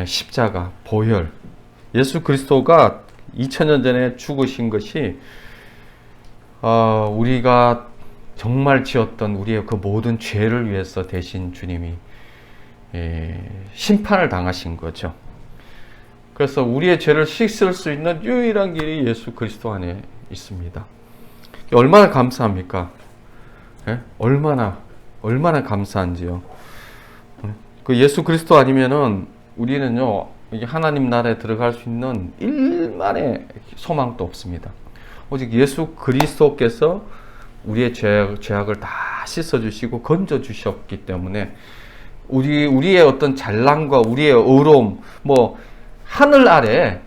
십자가, 보혈, 예수 그리스도가 2000년 전에 죽으신 것이 우리가 정말 지었던 우리의 그 모든 죄를 위해서 대신 주님이 심판을 당하신 거죠. 그래서 우리의 죄를 씻을 수 있는 유일한 길이 예수 그리스도 안에 있습니다. 얼마나 감사합니까? 얼마나 감사한지요. 그 예수 그리스도 아니면은 우리는요, 하나님 나라에 들어갈 수 있는 일만의 소망도 없습니다. 오직 예수 그리스도께서 우리의 죄악을 다 씻어주시고 건져주셨기 때문에 우리의 어떤 잘남과 우리의 의로움, 하늘 아래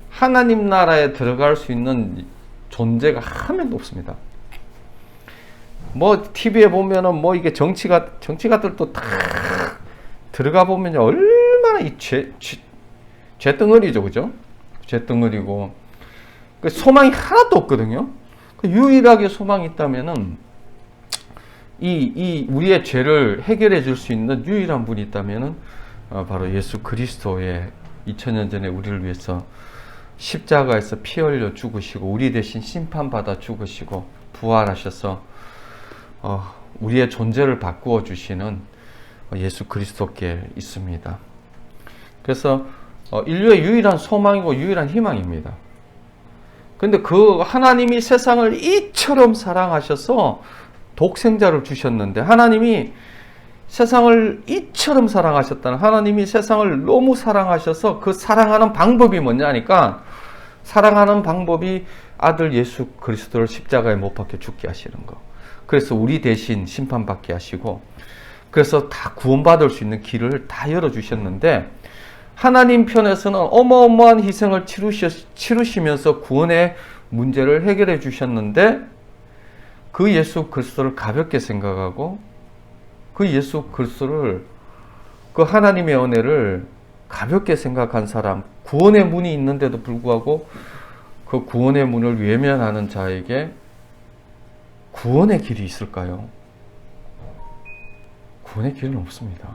하나님 나라에 들어갈 수 있는 존재가 한 명도 없습니다. TV에 보면은 이게 정치가들도 다 들어가 보면요, 얼마나 이 죄덩어리죠, 그죠? 죄덩어리고, 소망이 하나도 없거든요. 유일하게 소망이 있다면은, 우리의 죄를 해결해 줄 수 있는 유일한 분이 있다면은, 바로 예수 그리스도의 2000년 전에 우리를 위해서 십자가에서 피 흘려 죽으시고, 우리 대신 심판받아 죽으시고, 부활하셔서, 우리의 존재를 바꾸어 주시는 예수 그리스도께 있습니다. 그래서 인류의 유일한 소망이고 유일한 희망입니다. 근데 그 하나님이 세상을 이처럼 사랑하셔서 독생자를 주셨는데, 하나님이 세상을 이처럼 사랑하셨다는, 하나님이 세상을 너무 사랑하셔서 그 사랑하는 방법이 뭐냐니까, 사랑하는 방법이 아들 예수 그리스도를 십자가에 못 박혀 죽게 하시는 거. 그래서 우리 대신 심판받게 하시고, 그래서 다 구원받을 수 있는 길을 다 열어주셨는데, 하나님 편에서는 어마어마한 희생을 치르시면서 구원의 문제를 해결해 주셨는데, 그 예수 그리스도를 가볍게 생각하고, 그 예수 그리스도를, 그 하나님의 은혜를 가볍게 생각한 사람, 구원의 문이 있는데도 불구하고 그 구원의 문을 외면하는 자에게 구원의 길이 있을까요? 구원의 길은 없습니다.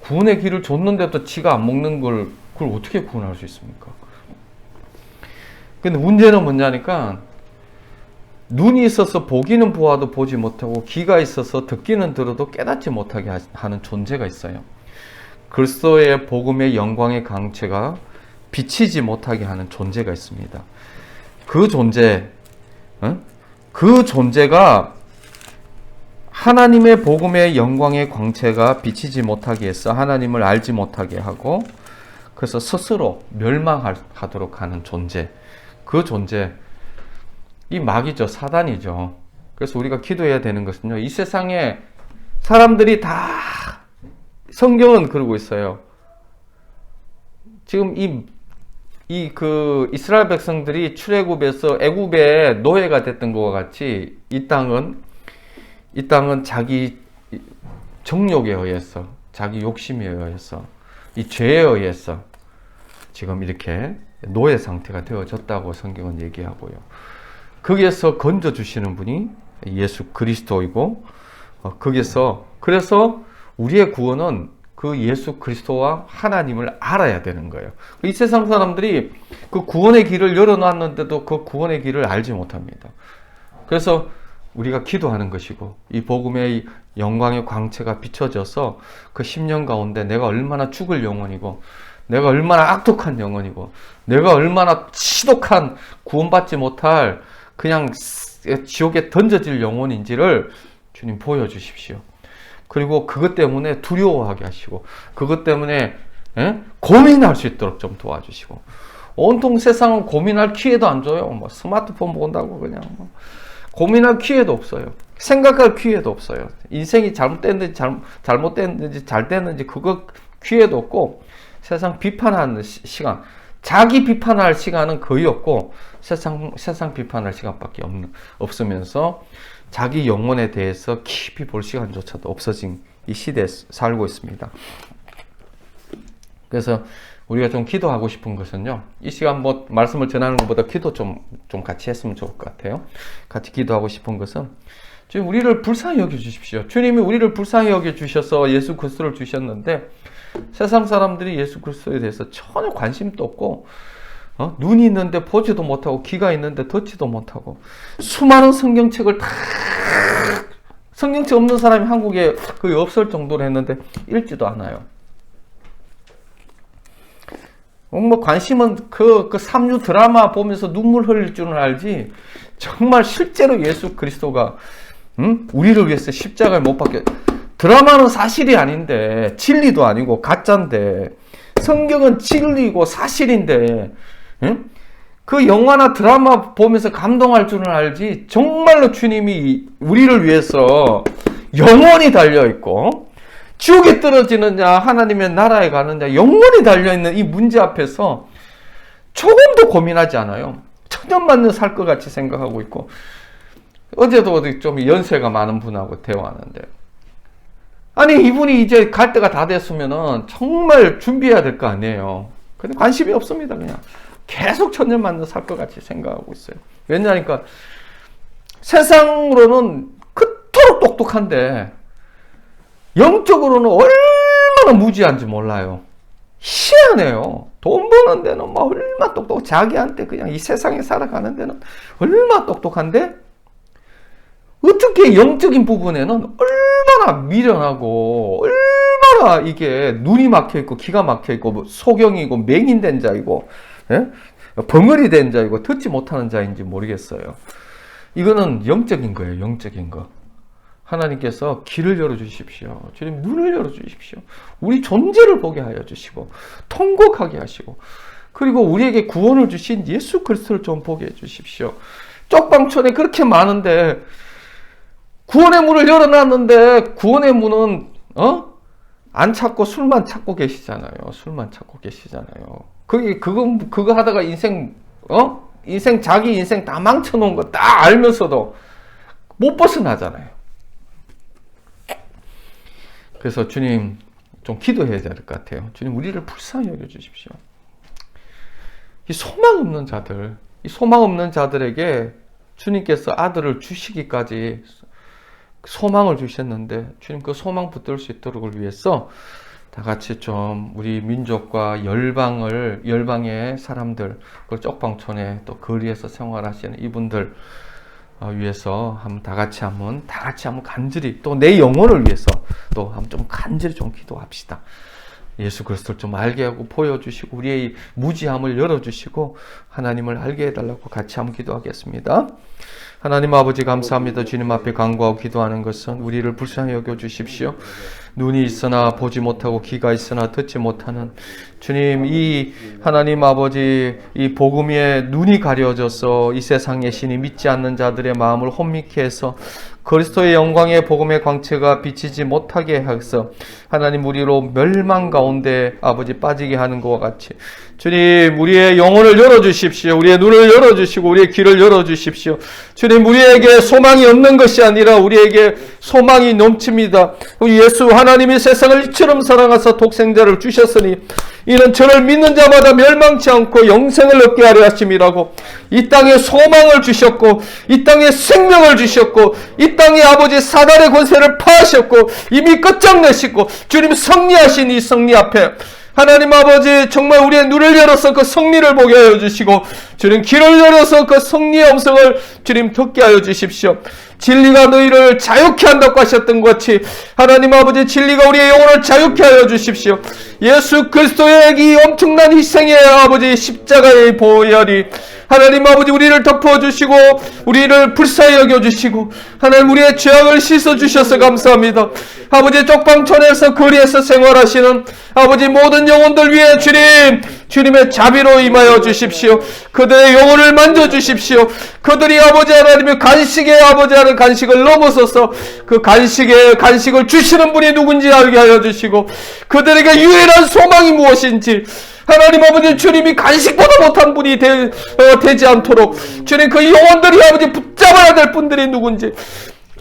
구원의 길을 줬는데도 지가 안 먹는 그걸 어떻게 구원할 수 있습니까? 근데 문제는 뭐냐니까, 눈이 있어서 보기는 보아도 보지 못하고, 귀가 있어서 듣기는 들어도 깨닫지 못하게 하는 존재가 있어요. 그리스도의 복음의 영광의 강체가 비치지 못하게 하는 존재가 있습니다. 그 존재가 하나님의 복음의 영광의 광채가 비치지 못하게 해서 하나님을 알지 못하게 하고, 그래서 스스로 멸망하도록 하는 존재, 그 존재, 이 마귀죠, 사단이죠. 그래서 우리가 기도해야 되는 것은요, 이 세상에 사람들이 다, 성경은 그러고 있어요. 지금 이스라엘 백성들이 출애굽에서 애굽의 노예가 됐던 것과 같이 이 땅은 자기 정욕에 의해서, 자기 욕심에 의해서, 이 죄에 의해서 지금 이렇게 노예 상태가 되어졌다고 성경은 얘기하고요. 거기에서 건져주시는 분이 예수 그리스도이고, 그래서 우리의 구원은 그 예수 그리스도와 하나님을 알아야 되는 거예요. 이 세상 사람들이 그 구원의 길을 열어놨는데도 그 구원의 길을 알지 못합니다. 그래서 우리가 기도하는 것이고, 이 복음의 영광의 광채가 비춰져서 그 10년 가운데 내가 얼마나 죽을 영혼이고, 내가 얼마나 악독한 영혼이고, 내가 얼마나 지독한 구원받지 못할 그냥 지옥에 던져질 영혼인지를 주님 보여주십시오. 그리고 그것 때문에 두려워하게 하시고, 그것 때문에 고민할 수 있도록 좀 도와주시고, 온통 세상은 고민할 기회도 안 줘요. 스마트폰 본다고 그냥 고민할 기회도 없어요. 생각할 기회도 없어요. 인생이 잘못됐는지 잘못됐는지 잘 됐는지 그거 기회도 없고, 세상 비판하는 시간, 자기 비판할 시간은 거의 없고, 세상 비판할 시간밖에 없으면서 자기 영혼에 대해서 깊이 볼 시간조차도 없어진 이 시대에 살고 있습니다. 그래서 우리가 좀 기도하고 싶은 것은요, 이 시간 말씀을 전하는 것보다 기도 좀 같이 했으면 좋을 것 같아요. 같이 기도하고 싶은 것은, 주님 우리를 불쌍히 여겨 주십시오. 주님이 우리를 불쌍히 여겨 주셔서 예수 그리스도를 주셨는데, 세상 사람들이 예수 그리스도에 대해서 전혀 관심도 없고, 눈이 있는데 보지도 못하고, 귀가 있는데 듣지도 못하고, 수많은 성경책을 다, 성경책 없는 사람이 한국에 거의 없을 정도로 했는데 읽지도 않아요. 뭐 관심은 그 3류 드라마 보면서 눈물 흘릴 줄은 알지, 정말 실제로 예수 그리스도가 우리를 위해서 십자가에 못 박혀, 드라마는 사실이 아닌데, 진리도 아니고 가짜인데, 성경은 진리고 사실인데, 그 영화나 드라마 보면서 감동할 줄은 알지, 정말로 주님이 우리를 위해서 영원히 달려있고, 지옥에 떨어지느냐 하나님의 나라에 가느냐 영원히 달려있는 이 문제 앞에서 조금도 고민하지 않아요. 천년만년 살 것 같이 생각하고 있고, 어제도 좀 연세가 많은 분하고 대화하는데, 아니 이분이 이제 갈 때가 다 됐으면은 정말 준비해야 될 거 아니에요. 근데 관심이 없습니다. 그냥 계속 천년만년 살 것 같이 생각하고 있어요. 왜냐니까 세상으로는 그토록 똑똑한데 영적으로는 얼마나 무지한지 몰라요. 희한해요. 돈 버는 데는 막 얼마나 똑똑하고, 자기한테 그냥 이 세상에 살아가는 데는 얼마나 똑똑한데, 어떻게 영적인 부분에는 얼마나 미련하고, 얼마나 이게 눈이 막혀있고 귀가 막혀있고 뭐 소경이고 맹인된 자이고, 예? 벙어리 된 자이고 듣지 못하는 자인지 모르겠어요. 이거는 영적인 거예요. 영적인 거. 하나님께서 길을 열어주십시오. 주님 눈을 열어주십시오. 우리 존재를 보게 하여 주시고 통곡하게 하시고, 그리고 우리에게 구원을 주신 예수 그리스도를 좀 보게 해 주십시오. 쪽방촌에 그렇게 많은데 구원의 문을 열어놨는데 구원의 문은 안 찾고 술만 찾고 계시잖아요. 술만 찾고 계시잖아요. 그거 하다가 인생 자기 인생 다 망쳐놓은 거 다 알면서도 못 벗어나잖아요. 그래서 주님 좀 기도해야 될 것 같아요. 주님 우리를 불쌍히 여겨주십시오. 이 소망 없는 자들, 이 소망 없는 자들에게 주님께서 아들을 주시기까지 소망을 주셨는데, 주님 그 소망 붙들 수 있도록 위해서 다 같이 좀 우리 민족과 열방의 사람들, 그 쪽방촌에 또 거리에서 생활하시는 이분들 위해서 다 같이 한번 간절히, 또 내 영혼을 위해서 또 한번 좀 간절히 좀 기도합시다. 예수 그리스도를 좀 알게 하고 보여주시고 우리의 무지함을 열어주시고 하나님을 알게 해달라고 같이 한번 기도하겠습니다. 하나님 아버지 감사합니다. 주님 앞에 간구하고 기도하는 것은 우리를 불쌍히 여겨주십시오. 눈이 있으나 보지 못하고 귀가 있으나 듣지 못하는 주님, 이 하나님 아버지 이 복음의 눈이 가려져서 이 세상의 신이 믿지 않는 자들의 마음을 혼미케 해서 그리스도의 영광의 복음의 광채가 비치지 못하게 해서 하나님 우리로 멸망 가운데 아버지 빠지게 하는 것과 같이 주님 우리의 영혼을 열어주십시오. 우리의 눈을 열어주시고 우리의 귀를 열어주십시오. 주님 우리에게 소망이 없는 것이 아니라 우리에게 소망이 넘칩니다. 우리 예수 하나님이 세상을 이처럼 사랑하사 독생자를 주셨으니 이는 저를 믿는 자마다 멸망치 않고 영생을 얻게 하려 하심이라고. 이 땅에 소망을 주셨고 이 땅에 생명을 주셨고 이 땅에 아버지 사단의 권세를 파하셨고 이미 끝장내시고 주님 승리하신 이 승리 앞에 하나님 아버지 정말 우리의 눈을 열어서 그 승리를 보게 하여 주시고 주님 길을 열어서 그 승리의 음성을 주님 듣게 하여 주십시오. 진리가 너희를 자유케 한다고 하셨던 것 같이 하나님 아버지 진리가 우리의 영혼을 자유케 하여 주십시오. 예수 그리스도의 이 엄청난 희생의 아버지 십자가의 보혈이 하나님 아버지 우리를 덮어주시고 우리를 불쌍히 여겨주시고 하나님 우리의 죄악을 씻어주셔서 감사합니다. 아버지 쪽방촌에서 거리에서 생활하시는 아버지 모든 영혼들 위해 주님의 자비로 임하여 주십시오. 그들의 영혼을 만져주십시오. 그들이 아버지 하나님의 간식에 아버지 하는 간식을 넘어서서 그 간식을 주시는 분이 누군지 알게 하여 주시고 그들에게 유일한 소망이 무엇인지 하나님 아버지 주님이 간식보다 못한 분이 되지 않도록 주님 그 영혼들이 아버지 붙잡아야 될 분들이 누군지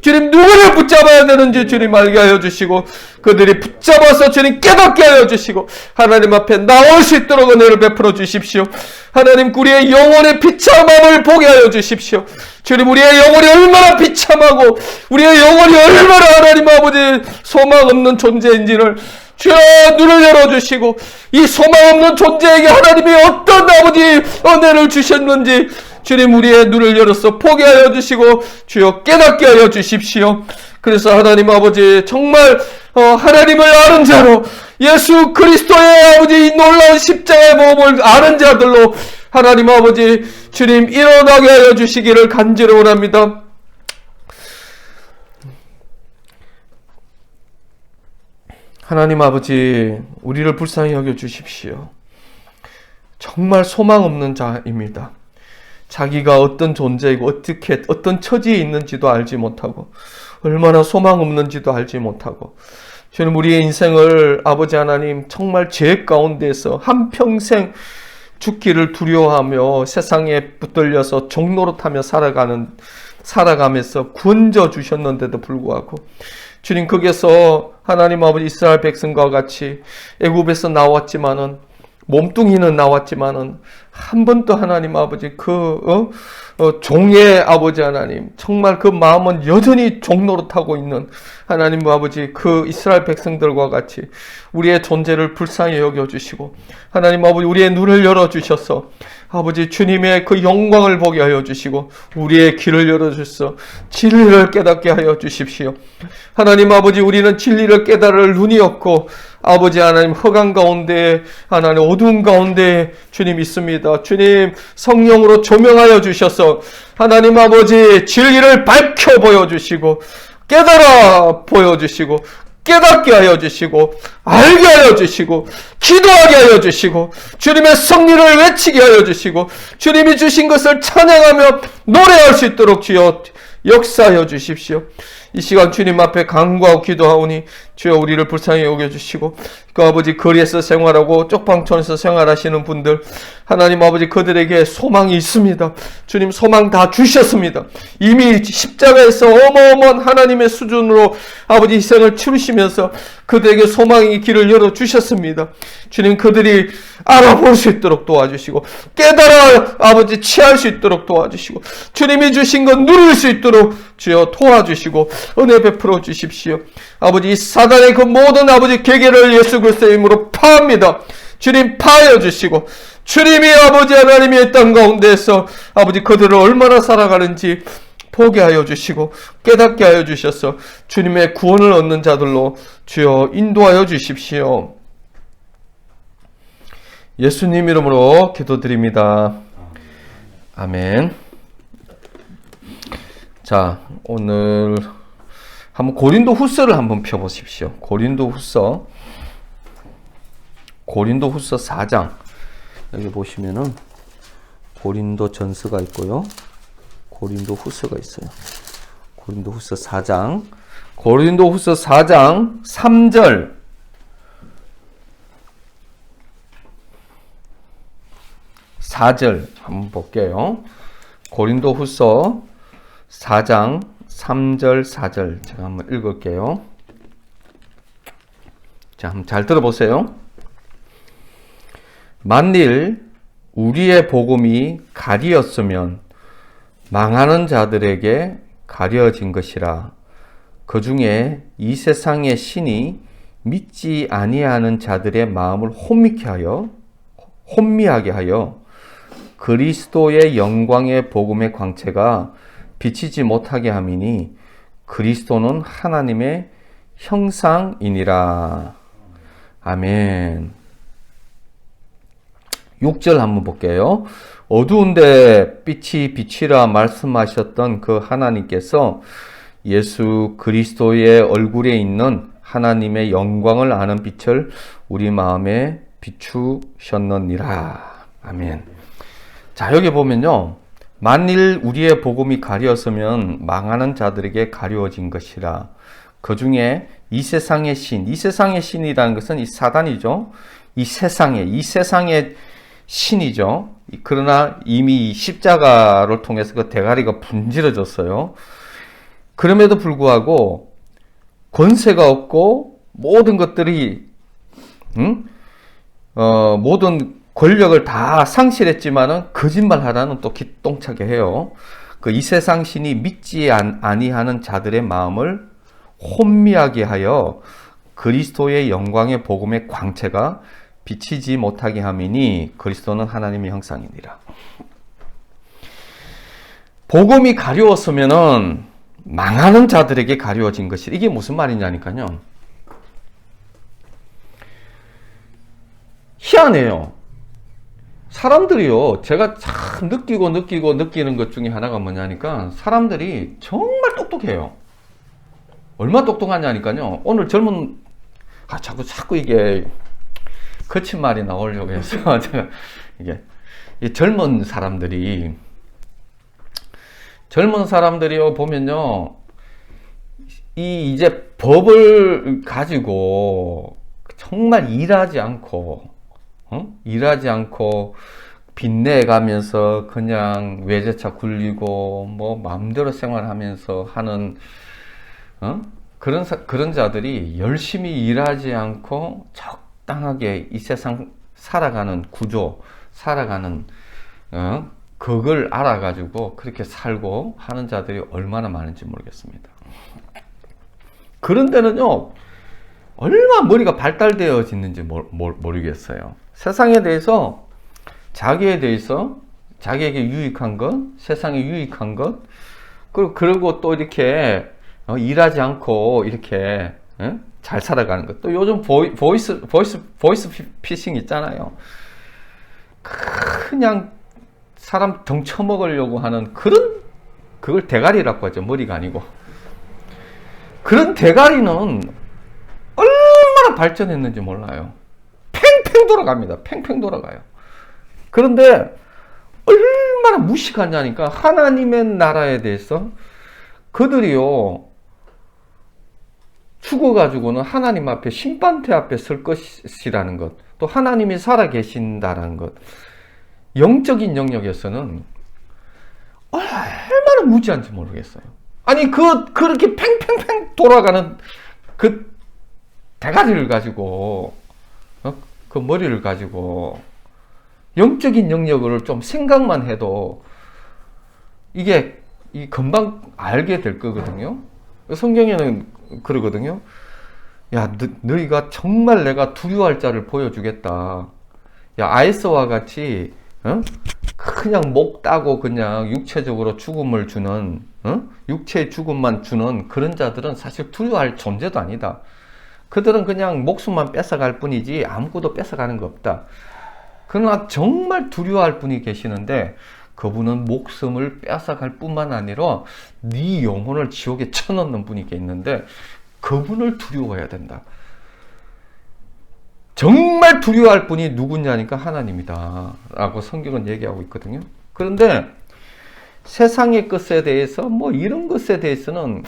주님 누구를 붙잡아야 되는지 주님 알게 하여 주시고 그들이 붙잡아서 주님 깨닫게 하여 주시고 하나님 앞에 나올 수 있도록 은혜를 베풀어 주십시오. 하나님 우리의 영혼의 비참함을 보게 하여 주십시오. 주님 우리의 영혼이 얼마나 비참하고 우리의 영혼이 얼마나 하나님 아버지 소망 없는 존재인지를 주여 눈을 열어주시고 이 소망 없는 존재에게 하나님이 어떤 아버지 은혜를 주셨는지 주님 우리의 눈을 열어서 보게 하여 주시고 주여 깨닫게 하여 주십시오. 그래서 하나님 아버지 정말 하나님을 아는 자로 예수 그리스도의 아버지 놀라운 십자가의 복음을 아는 자들로 하나님 아버지 주님 일어나게 하여 주시기를 간절히 원합니다. 하나님 아버지 우리를 불쌍히 여겨 주십시오. 정말 소망 없는 자입니다. 자기가 어떤 존재이고 어떻게 어떤 처지에 있는지도 알지 못하고 얼마나 소망 없는지도 알지 못하고 주님 우리의 인생을 아버지 하나님 정말 죄 가운데서 한평생 죽기를 두려워하며 세상에 붙들려서 종노릇하며 살아가면서 구원져 주셨는데도 불구하고 주님 거기서 하나님 아버지 이스라엘 백성과 같이 애굽에서 나왔지만은 몸뚱이는 나왔지만은 한 번도 하나님 아버지 종의 아버지 하나님 정말 그 마음은 여전히 종노릇하고 있는 하나님 아버지 그 이스라엘 백성들과 같이 우리의 존재를 불쌍히 여겨주시고 하나님 아버지 우리의 눈을 열어주셔서 아버지 주님의 그 영광을 보게 하여 주시고 우리의 귀를 열어주셔서 진리를 깨닫게 하여 주십시오. 하나님 아버지 우리는 진리를 깨달을 눈이 없고 아버지 하나님 허강 가운데 하나님 어두운 가운데 주님 있습니다. 주님 성령으로 조명하여 주셔서 하나님 아버지 진리를 밝혀 보여주시고 깨달아 보여주시고 깨닫게 하여 주시고 알게 하여 주시고 기도하게 하여 주시고 주님의 성리를 외치게 하여 주시고 주님이 주신 것을 찬양하며 노래할 수 있도록 주여 역사하여 주십시오. 이 시간 주님 앞에 간구하고 기도하오니 주여 우리를 불쌍히 여겨주시고 그 아버지 거리에서 생활하고 쪽방촌에서 생활하시는 분들 하나님 아버지 그들에게 소망이 있습니다. 주님 소망 다 주셨습니다. 이미 십자가에서 어마어마한 하나님의 수준으로 아버지 희생을 치르시면서 그들에게 소망의 길을 열어주셨습니다. 주님 그들이 알아볼 수 있도록 도와주시고 깨달아 아버지 취할 수 있도록 도와주시고 주님이 주신 것 누릴 수 있도록 주여 도와주시고 은혜 베풀어 주십시오. 아버지 이 사단의 그 모든 아버지 계계를 예수 그리스도의 이름으로 파합니다. 주님 파하여 주시고 주님이 아버지 하나님의 땅 가운데에서 아버지 그들을 얼마나 살아가는지 보게 하여 주시고 깨닫게 하여 주셔서 주님의 구원을 얻는 자들로 주여 인도하여 주십시오. 예수님 이름으로 기도드립니다. 아멘. 자, 오늘 한번 고린도 후서를 한번 펴보십시오. 고린도 후서 4장. 여기 보시면은 고린도 전서가 있고요. 고린도 후서가 있어요. 고린도 후서 4장. 고린도 후서 4장 3절. 4절 한번 볼게요. 고린도 후서 4장 3절 4절 제가 한번 읽을게요. 자, 한번 잘 들어보세요. 만일 우리의 복음이 가리였으면 망하는 자들에게 가려진 것이라. 그 중에 이 세상의 신이 믿지 아니하는 자들의 마음을 혼미하게 하여 그리스도의 영광의 복음의 광채가 비치지 못하게 함이니 그리스도는 하나님의 형상이니라. 아멘. 6절 한번 볼게요. 어두운데 빛이 비치라 말씀하셨던 그 하나님께서 예수 그리스도의 얼굴에 있는 하나님의 영광을 아는 빛을 우리 마음에 비추셨느니라. 아멘. 자, 여기 보면요. 만일 우리의 복음이 가려웠으면 망하는 자들에게 가려워진 것이라. 그 중에 이 세상의 신이라는 것은 이 사단이죠. 이 세상의 신이죠. 그러나 이미 십자가를 통해서 그 대가리가 분질러졌어요. 그럼에도 불구하고 권세가 없고 모든 것들이 모든 권력을 다 상실했지만은 거짓말하라는 또 기똥차게 해요. 그 이 세상 신이 믿지 아니하는 자들의 마음을 혼미하게 하여 그리스도의 영광의 복음의 광채가 비치지 못하게 함이니 그리스도는 하나님의 형상이니라. 복음이 가려웠으면은 망하는 자들에게 가려워진 것이, 이게 무슨 말이냐니까요. 희한해요. 사람들이요, 제가 참 느끼는 것 중에 하나가 뭐냐니까, 사람들이 정말 똑똑해요. 얼마나 똑똑하냐니까요. 오늘 젊은, 자꾸 이게 거친 말이 나오려고 해서 제가 이게 젊은 사람들이요 보면요, 이제 법을 가지고 정말 일하지 않고 빚내가면서 그냥 외제차 굴리고 뭐 마음대로 생활하면서 하는 그런 자들이 열심히 일하지 않고 적당하게 이 세상 살아가는 구조, 그걸 알아가지고 그렇게 살고 하는 자들이 얼마나 많은지 모르겠습니다. 그런 데는요, 얼마나 머리가 발달되어지는지 모르겠어요. 세상에 대해서, 자기에 대해서, 자기에게 유익한 것, 세상에 유익한 것, 그리고 또 이렇게 일하지 않고 이렇게 잘 살아가는 것. 또 요즘 보이스 피싱 있잖아요. 그냥 사람 덩 쳐먹으려고 하는 그걸 대가리라고 하죠. 머리가 아니고. 그런 대가리는 얼마나 발전했는지 몰라요. 팽팽 돌아갑니다. 팽팽 돌아가요. 그런데 얼마나 무식하냐니까, 하나님의 나라에 대해서 그들이요, 죽어가지고는 하나님 앞에, 심판대 앞에 설 것이라는 것, 또 하나님이 살아계신다는 것, 영적인 영역에서는 얼마나 무지한지 모르겠어요. 아니, 그렇게 팽팽팽 돌아가는 그 대가리를 가지고, 그 머리를 가지고, 영적인 영역을 좀 생각만 해도, 이게 금방 알게 될 거거든요. 성경에는 그러거든요. 야, 너희가 정말 내가 두려워할 자를 보여주겠다. 야, 아에서와 같이, 그냥 목 따고 그냥 육체적으로 죽음을 주는, 육체의 죽음만 주는 그런 자들은 사실 두려워할 존재도 아니다. 그들은 그냥 목숨만 뺏어갈 뿐이지 아무것도 뺏어가는 거 없다. 그러나 정말 두려워할 분이 계시는데, 그분은 목숨을 뺏어갈 뿐만 아니라 네 영혼을 지옥에 쳐넣는 분이 있는데, 그분을 두려워해야 된다. 정말 두려워할 분이 누구냐니까 하나님이다 라고 성경은 얘기하고 있거든요. 그런데 세상의 것에 대해서 뭐 이런 것에 대해서는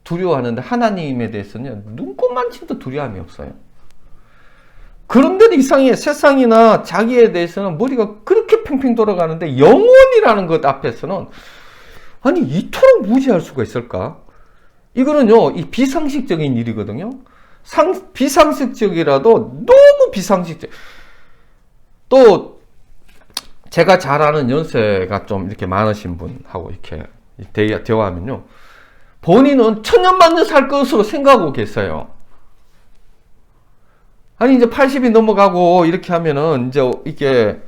두려워하는데, 하나님에 대해서는 눈꼽만큼도 두려움이 없어요. 그런데도 이상해. 세상이나 자기에 대해서는 머리가 그렇게 팽팽 돌아가는데, 영혼이라는 것 앞에서는 아니 이토록 무지할 수가 있을까? 이거는요, 이 비상식적인 일이거든요. 비상식적이라도 너무 비상식적. 또 제가 잘 아는 연세가 좀 이렇게 많으신 분하고 이렇게 대화하면요, 본인은 천년만년 살 것으로 생각하고 계세요. 아니 이제 80이 넘어가고 이렇게 하면은 이제 이게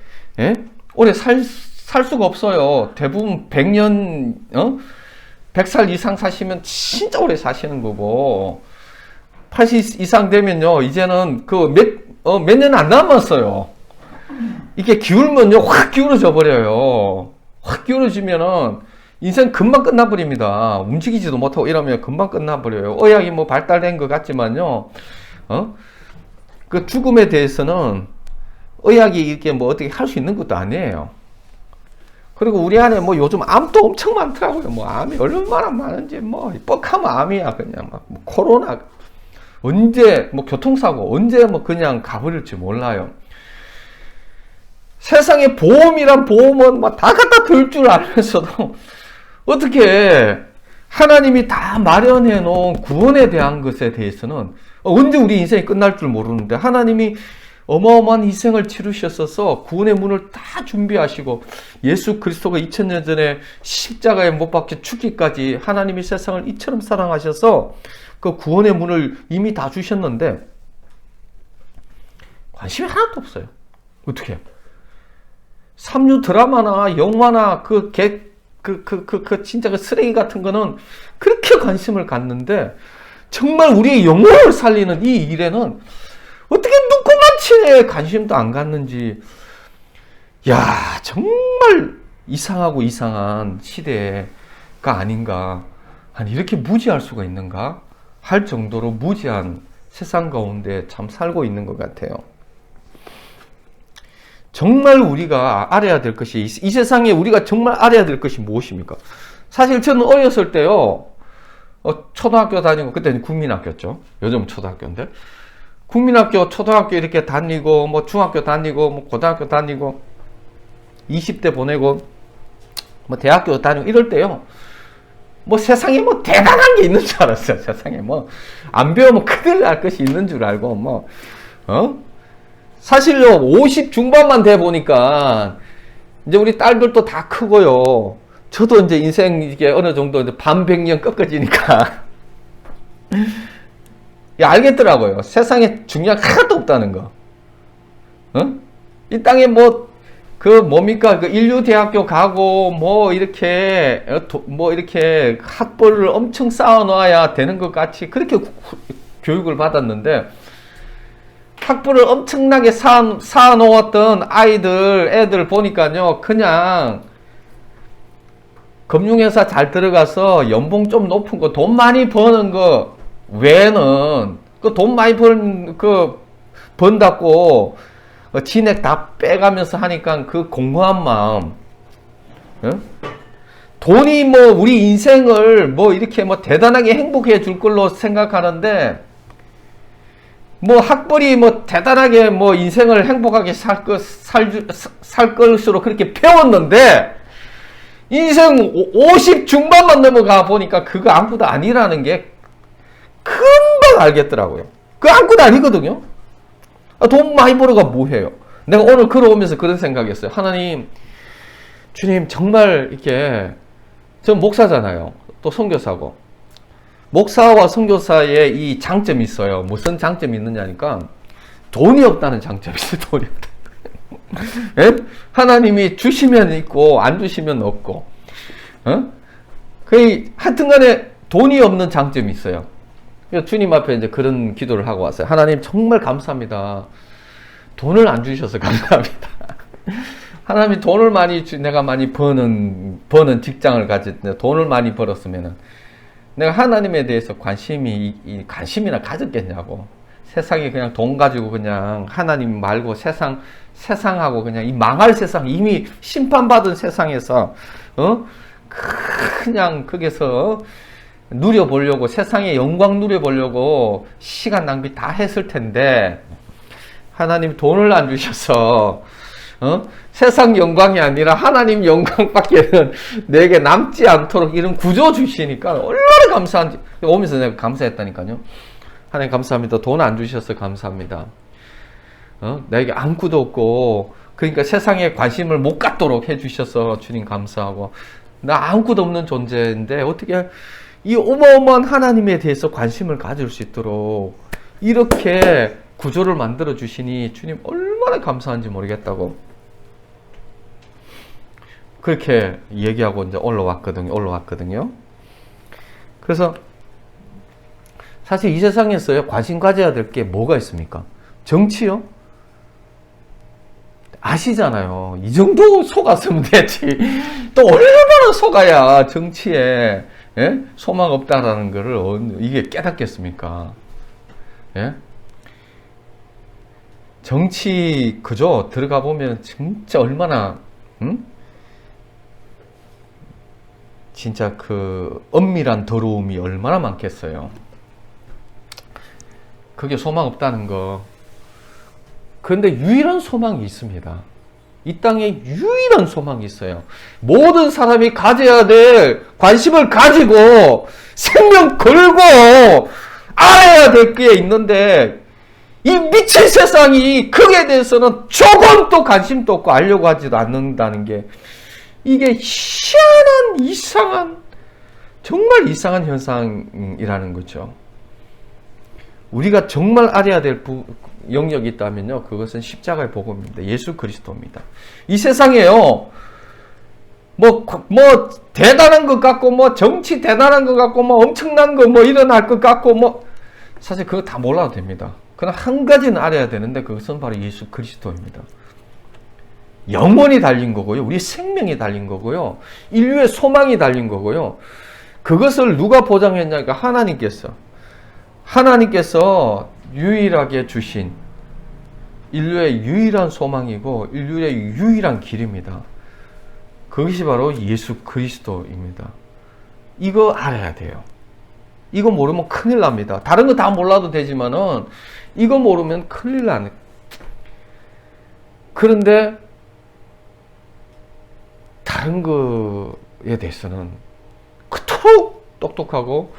오래 살 수가 없어요. 대부분 100년 100살 이상 사시면 진짜 오래 사시는 거고, 80 이상 되면요, 이제는 몇 년 안 남았어요. 이게 기울면요, 확 기울어져 버려요. 확 기울어지면은 인생 금방 끝나버립니다. 움직이지도 못하고 이러면 금방 끝나버려요. 의학이 뭐 발달된 것 같지만요, 그 죽음에 대해서는 의학이 이렇게 뭐 어떻게 할 수 있는 것도 아니에요. 그리고 우리 안에 뭐 요즘 암도 엄청 많더라고요. 뭐 암이 얼마나 많은지, 뭐 뻑하면 암이야. 그냥 막 뭐 코로나 언제 뭐 교통사고 언제 뭐 그냥 가버릴지 몰라요. 세상에 보험이란 보험은 뭐 다 갖다 들 줄 알면서도 어떻게 하나님이 다 마련해 놓은 구원에 대한 것에 대해서는 언제 우리 인생이 끝날 줄 모르는데, 하나님이 어마어마한 희생을 치르셨어서 구원의 문을 다 준비하시고 예수 그리스도가 2000년 전에 십자가에 못 박혀 죽기까지 하나님이 세상을 이처럼 사랑하셔서 그 구원의 문을 이미 다 주셨는데 관심이 하나도 없어요. 어떻게? 삼류 드라마나 영화나 진짜 그 쓰레기 같은 거는 그렇게 관심을 갖는데 정말 우리의 영혼을 살리는 이 일에는 어떻게 누구만치 관심도 안 갖는지, 야, 정말 이상하고 이상한 시대가 아닌가. 아니, 이렇게 무지할 수가 있는가? 할 정도로 무지한 세상 가운데 참 살고 있는 것 같아요. 정말 우리가 알아야 될 것이, 이 세상에 우리가 정말 알아야 될 것이 무엇입니까? 사실 저는 어렸을 때요, 초등학교 다니고, 그때는 국민학교였죠. 요즘 초등학교인데. 국민학교, 초등학교 이렇게 다니고, 뭐 중학교 다니고, 뭐 고등학교 다니고, 20대 보내고, 뭐 대학교 다니고 이럴 때요. 뭐 세상에 뭐 대단한 게 있는 줄 알았어요. 세상에 뭐 안 배우면 큰일 날 것이 있는 줄 알고 뭐 사실요 50 중반만 돼 보니까 이제 우리 딸들도 다 크고요. 저도 이제 인생 이게 어느 정도 이제 반백년 꺾어지니까 알겠더라고요. 세상에 중요한 게 하나도 없다는 거. 이 땅에 뭡니까? 그 인류대학교 가고, 이렇게 학벌을 엄청 쌓아놔야 되는 것 같이 그렇게 교육을 받았는데, 학벌을 엄청나게 쌓아놓았던 애들 보니까요, 그냥, 금융회사 잘 들어가서 연봉 좀 높은 거, 돈 많이 버는 거 외에는, 그 돈 많이 번다고, 진액 다 빼가면서 하니까 그 공허한 마음, 돈이 우리 인생을 이렇게 대단하게 행복해 줄 걸로 생각하는데, 학벌이 대단하게 인생을 행복하게 살 것으로 그렇게 배웠는데, 인생 50 중반만 넘어가 보니까 그거 아무것도 아니라는 게 금방 알겠더라고요. 그거 아무것도 아니거든요. 돈 많이 벌어가 뭐해요? 내가 오늘 걸어오면서 그런 생각했어요. 하나님, 주님, 정말 이렇게, 전 목사잖아요. 또 선교사고. 목사와 선교사의 이 장점이 있어요. 무슨 장점이 있느냐니까, 돈이 없다는 장점이 있어요. 돈이 없다. 예? 하나님이 주시면 있고, 안 주시면 없고. 하여튼 간에 돈이 없는 장점이 있어요. 주님 앞에 이제 그런 기도를 하고 왔어요. 하나님 정말 감사합니다. 돈을 안 주셔서 감사합니다. 하나님이 돈을 내가 많이 버는 직장을 가졌는데 돈을 많이 벌었으면은 내가 하나님에 대해서 관심이나 가졌겠냐고. 세상에 그냥 돈 가지고 그냥 하나님 말고 세상하고 그냥 이 망할 세상, 이미 심판받은 세상에서, 그냥 거기서 누려보려고, 세상의 영광 누려보려고 시간 낭비 다 했을 텐데, 하나님 돈을 안 주셔서, 세상 영광이 아니라 하나님 영광밖에는 내게 남지 않도록 이런 구조 주시니까 얼마나 감사한지, 오면서 내가 감사했다니까요. 하나님 감사합니다. 돈 안 주셔서 감사합니다. 내게 아무것도 없고, 그러니까 세상에 관심을 못 갖도록 해주셔서 주님 감사하고, 나 아무것도 없는 존재인데 어떻게 이 어마어마한 하나님에 대해서 관심을 가질 수 있도록 이렇게 구조를 만들어 주시니 주님 얼마나 감사한지 모르겠다고 그렇게 얘기하고 이제 올라왔거든요. 그래서 사실 이 세상에서요, 관심 가져야 될 게 뭐가 있습니까? 정치요? 아시잖아요. 이 정도 속았으면 되지. 또 얼마나 속아야 정치에 소망 없다라는 거를 이게 깨닫겠습니까? 예? 정치 그죠? 들어가 보면 진짜 얼마나 진짜 그 엄밀한 더러움이 얼마나 많겠어요. 그게 소망 없다는 거. 그런데 유일한 소망이 있습니다. 이 땅에 유일한 소망이 있어요. 모든 사람이 가져야 될 관심을 가지고 생명 걸고 알아야 될 게 있는데 이 미친 세상이 거기에 대해서는 조금도 관심도 없고 알려고 하지도 않는다는 게 이게 희한한 이상한 정말 이상한 현상이라는 거죠. 우리가 정말 알아야 될 영역이 있다면요, 그것은 십자가의 복음입니다. 예수 그리스도입니다. 이 세상에요, 뭐 대단한 것 같고, 뭐 정치 대단한 것 같고, 뭐 엄청난 거 뭐 일어날 것 같고, 뭐 사실 그거 다 몰라도 됩니다. 그러나 한 가지는 알아야 되는데 그것은 바로 예수 그리스도입니다. 영혼이 달린 거고요, 우리 생명이 달린 거고요, 인류의 소망이 달린 거고요. 그것을 누가 보장했냐니까 하나님께서 유일하게 주신 인류의 유일한 소망이고 인류의 유일한 길입니다. 그것이 바로 예수 그리스도입니다. 이거 알아야 돼요. 이거 모르면 큰일 납니다. 다른 거 다 몰라도 되지만은 이거 모르면 큰일 나네. 그런데 다른 거에 대해서는 그토록 똑똑하고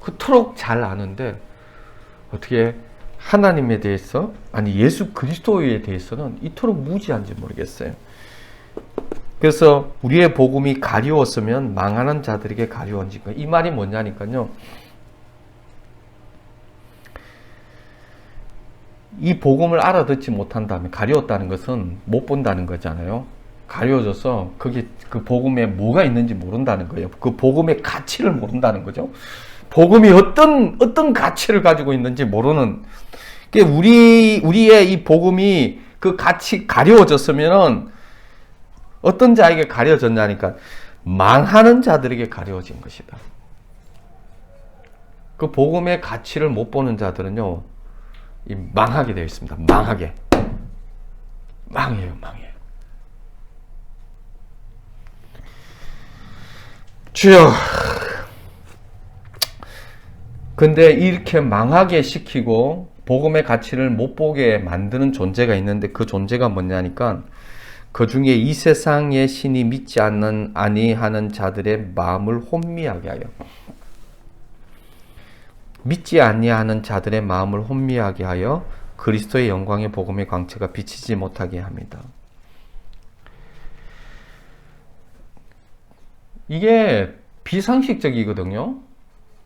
그토록 잘 아는데 어떻게 하나님에 대해서, 아니 예수 그리스도에 대해서는 이토록 무지한지 모르겠어요. 그래서 우리의 복음이 가리웠으면 망하는 자들에게 가리워진 거예요. 이 말이 뭐냐니까요, 이 복음을 알아듣지 못한다면, 가리웠다는 것은 못 본다는 거잖아요. 가려져서 그게 그 복음에 뭐가 있는지 모른다는 거예요. 그 복음의 가치를 모른다는 거죠. 복음이 어떤 가치를 가지고 있는지 모르는 게, 우리의 이 복음이 그 가치 가려워졌으면은 어떤 자에게 가려졌냐니까 망하는 자들에게 가려워진 것이다. 그 복음의 가치를 못 보는 자들은요, 망하게 되어 있습니다. 망해요. 주여, 근데 이렇게 망하게 시키고 복음의 가치를 못 보게 만드는 존재가 있는데, 그 존재가 뭐냐니까 그 중에 이 세상의 신이 믿지 아니하는 자들의 마음을 혼미하게 하여, 믿지 아니하는 자들의 마음을 혼미하게 하여 그리스도의 영광의 복음의 광채가 비치지 못하게 합니다. 이게 비상식적이거든요.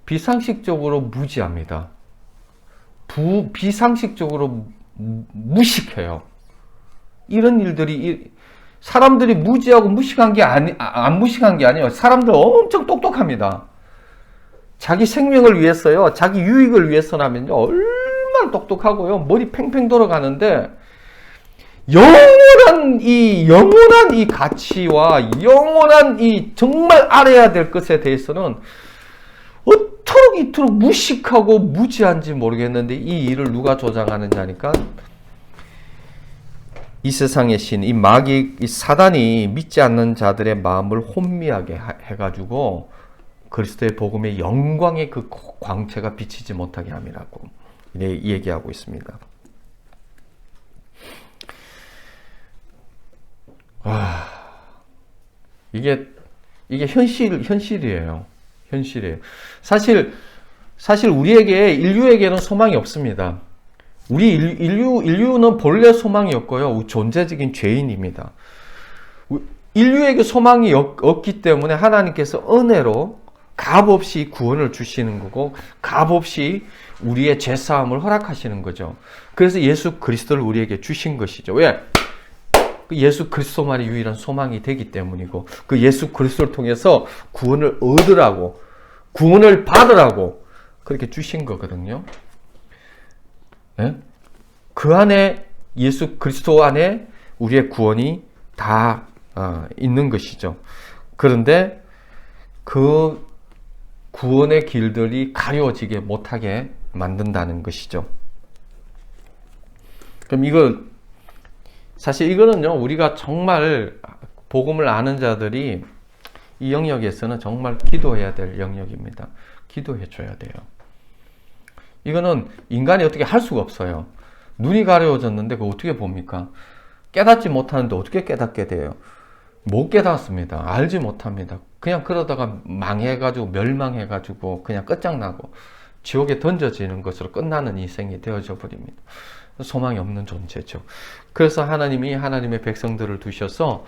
비상식적으로 무지합니다. 비상식적으로 무식해요. 이런 일들이, 사람들이 무지하고 무식한 게 안 무식한 게 아니에요. 사람들 엄청 똑똑합니다. 자기 생명을 위해서요, 자기 유익을 위해서라면요, 얼마나 똑똑하고요, 머리 팽팽 돌아가는데, 영원한 이 가치와 영원한 이 정말 알아야 될 것에 대해서는 어토록 이토록 무식하고 무지한지 모르겠는데, 이 일을 누가 조장하느냐니까 이 세상의 신, 이 마귀, 이 사단이 믿지 않는 자들의 마음을 혼미하게 해가지고 그리스도의 복음의 영광의 그 광채가 비치지 못하게 함이라고 얘기하고 있습니다. 이게 현실이에요. 사실 우리에게, 인류에게는 소망이 없습니다. 우리 인류는 본래 소망이 없고요, 존재적인 죄인입니다. 인류에게 소망이 없기 때문에 하나님께서 은혜로 값없이 구원을 주시는 거고, 값없이 우리의 죄사함을 허락하시는 거죠. 그래서 예수 그리스도를 우리에게 주신 것이죠. 왜? 예수 그리스도만이 유일한 소망이 되기 때문이고, 그 예수 그리스도를 통해서 구원을 얻으라고, 구원을 받으라고 그렇게 주신 거거든요. 네? 그 안에, 예수 그리스도 안에 우리의 구원이 다 있는 것이죠. 그런데 그 구원의 길들이 가려지게 못하게 만든다는 것이죠. 그럼 사실 이거는요, 우리가 정말 복음을 아는 자들이 이 영역에서는 정말 기도해야 될 영역입니다. 기도해 줘야 돼요. 이거는 인간이 어떻게 할 수가 없어요. 눈이 가려워졌는데 그거 어떻게 봅니까? 깨닫지 못하는데 어떻게 깨닫게 돼요? 못 깨닫습니다. 알지 못합니다. 그냥 그러다가 망해가지고 멸망해가지고 그냥 끝장나고 지옥에 던져지는 것으로 끝나는 인생이 되어져 버립니다. 소망이 없는 존재죠. 그래서 하나님이 하나님의 백성들을 두셔서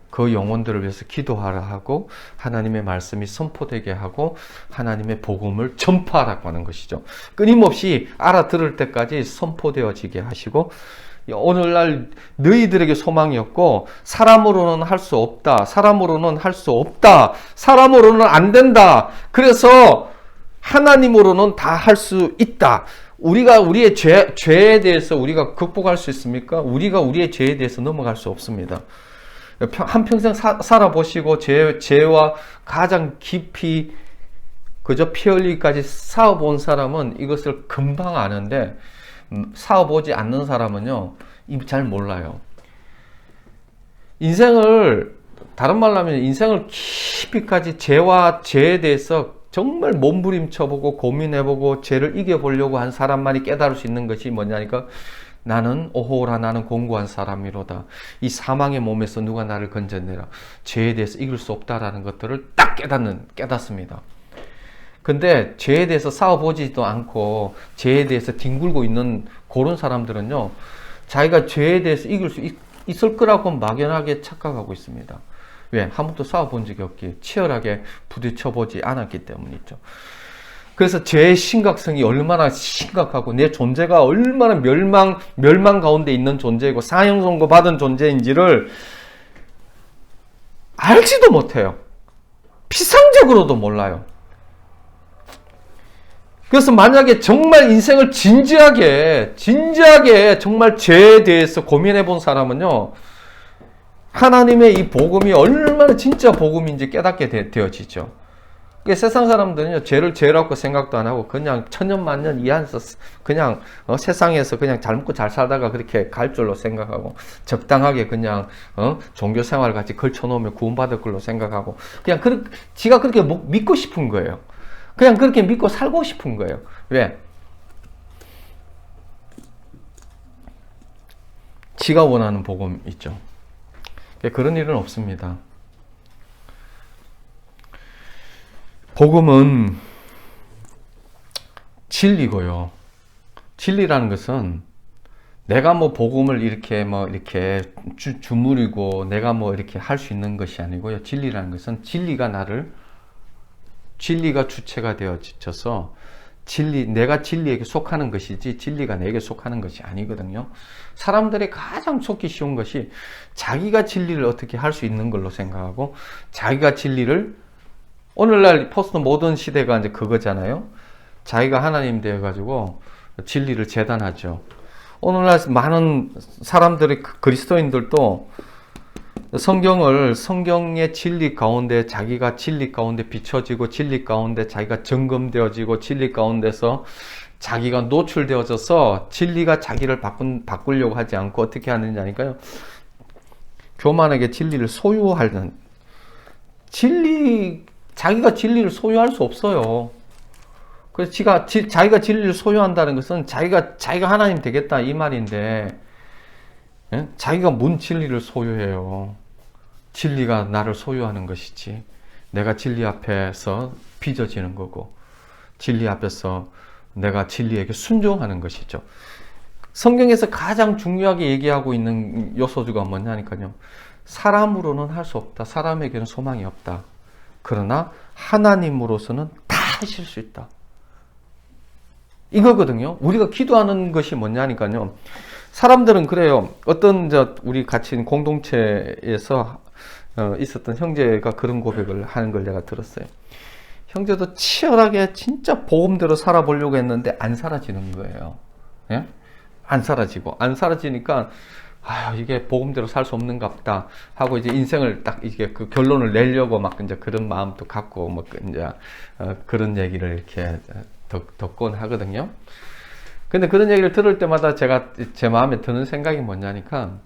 그 영혼들을 위해서 기도하라 하고 하나님의 말씀이 선포되게 하고 하나님의 복음을 전파하라고 하는 것이죠. 끊임없이 알아들을 때까지 선포되어지게 하시고 오늘날 너희들에게 소망이 없고 사람으로는 할 수 없다. 사람으로는 할 수 없다. 사람으로는 안 된다. 그래서 하나님으로는 다 할 수 있다. 우리가 우리의 죄에 대해서 우리가 극복할 수 있습니까? 우리가 우리의 죄에 대해서 넘어갈 수 없습니다. 한평생 살아보시고 죄와 가장 깊이 그저 피 흘리기까지 싸워본 사람은 이것을 금방 아는데 싸워보지 않는 사람은요 잘 몰라요. 다른 말로 하면 인생을 깊이까지 죄와 죄에 대해서 정말 몸부림쳐보고 고민해보고 죄를 이겨보려고 한 사람만이 깨달을 수 있는 것이 뭐냐니까 나는 오호라 나는 공고한 사람이로다. 이 사망의 몸에서 누가 나를 건져내라. 죄에 대해서 이길 수 없다라는 것들을 딱 깨닫습니다. 근데 죄에 대해서 싸워보지도 않고 죄에 대해서 뒹굴고 있는 그런 사람들은요 자기가 죄에 대해서 이길 수 있을 거라고 막연하게 착각하고 있습니다. 왜? 한 번도 싸워본 적이 없기에 치열하게 부딪혀보지 않았기 때문이죠. 그래서 죄의 심각성이 얼마나 심각하고 내 존재가 얼마나 멸망 가운데 있는 존재이고 사형 선고 받은 존재인지를 알지도 못해요. 피상적으로도 몰라요. 그래서 만약에 정말 인생을 진지하게 정말 죄에 대해서 고민해 본 사람은요 하나님의 이 복음이 얼마나 진짜 복음인지 깨닫게 되어지죠. 세상 사람들은요 죄를 죄라고 생각도 안 하고 그냥 천년만년 이 안에서 그냥 세상에서 그냥 잘 먹고 잘 살다가 그렇게 갈 줄로 생각하고 적당하게 그냥 종교 생활 같이 걸쳐놓으면 구원받을 걸로 생각하고 그냥 지가 그렇게 믿고 싶은 거예요. 그냥 그렇게 믿고 살고 싶은 거예요. 왜? 지가 원하는 복음 있죠. 그런 일은 없습니다. 복음은 진리고요. 진리라는 것은 내가 복음을 이렇게 주무르고 내가 이렇게 할 수 있는 것이 아니고요. 진리라는 것은 진리가 주체가 되어져서 내가 진리에게 속하는 것이지 진리가 내게 속하는 것이 아니거든요. 사람들이 가장 속기 쉬운 것이 자기가 진리를 어떻게 할 수 있는 걸로 생각하고 자기가 진리를 오늘날 포스트 모던 시대가 이제 그거잖아요. 자기가 하나님 되어가지고 진리를 재단하죠. 오늘날 많은 사람들이 그리스도인들도 성경의 진리 가운데 자기가 진리 가운데 비춰지고 진리 가운데 자기가 점검되어지고 진리 가운데서 자기가 노출되어져서 진리가 자기를 바꾸려고 하지 않고 어떻게 하느냐니까요. 교만하게 진리를 소유하는 자기가 진리를 소유할 수 없어요. 그래서 자기가 진리를 소유한다는 것은 자기가 하나님 되겠다 이 말인데 예? 자기가 뭔 진리를 소유해요. 진리가 나를 소유하는 것이지 내가 진리 앞에서 빚어지는 거고 진리 앞에서 내가 진리에게 순종하는 것이죠. 성경에서 가장 중요하게 얘기하고 있는 요소가 뭐냐니까요. 사람으로는 할 수 없다. 사람에게는 소망이 없다. 그러나 하나님으로서는 다 하실 수 있다. 이거거든요. 우리가 기도하는 것이 뭐냐니까요. 사람들은 그래요. 우리 같이 공동체에서 있었던 형제가 그런 고백을 하는 걸 내가 들었어요. 형제도 치열하게 진짜 복음대로 살아보려고 했는데 안 사라지는 거예요. 예? 안 사라지니까 이게 복음대로 살 수 없는가 보다 하고 이제 인생을 딱 이게 그 결론을 내려고 막 이제 그런 마음도 갖고 이제 그런 얘기를 이렇게 듣곤 하거든요. 근데 그런 얘기를 들을 때마다 제가 제 마음에 드는 생각이 뭐냐니까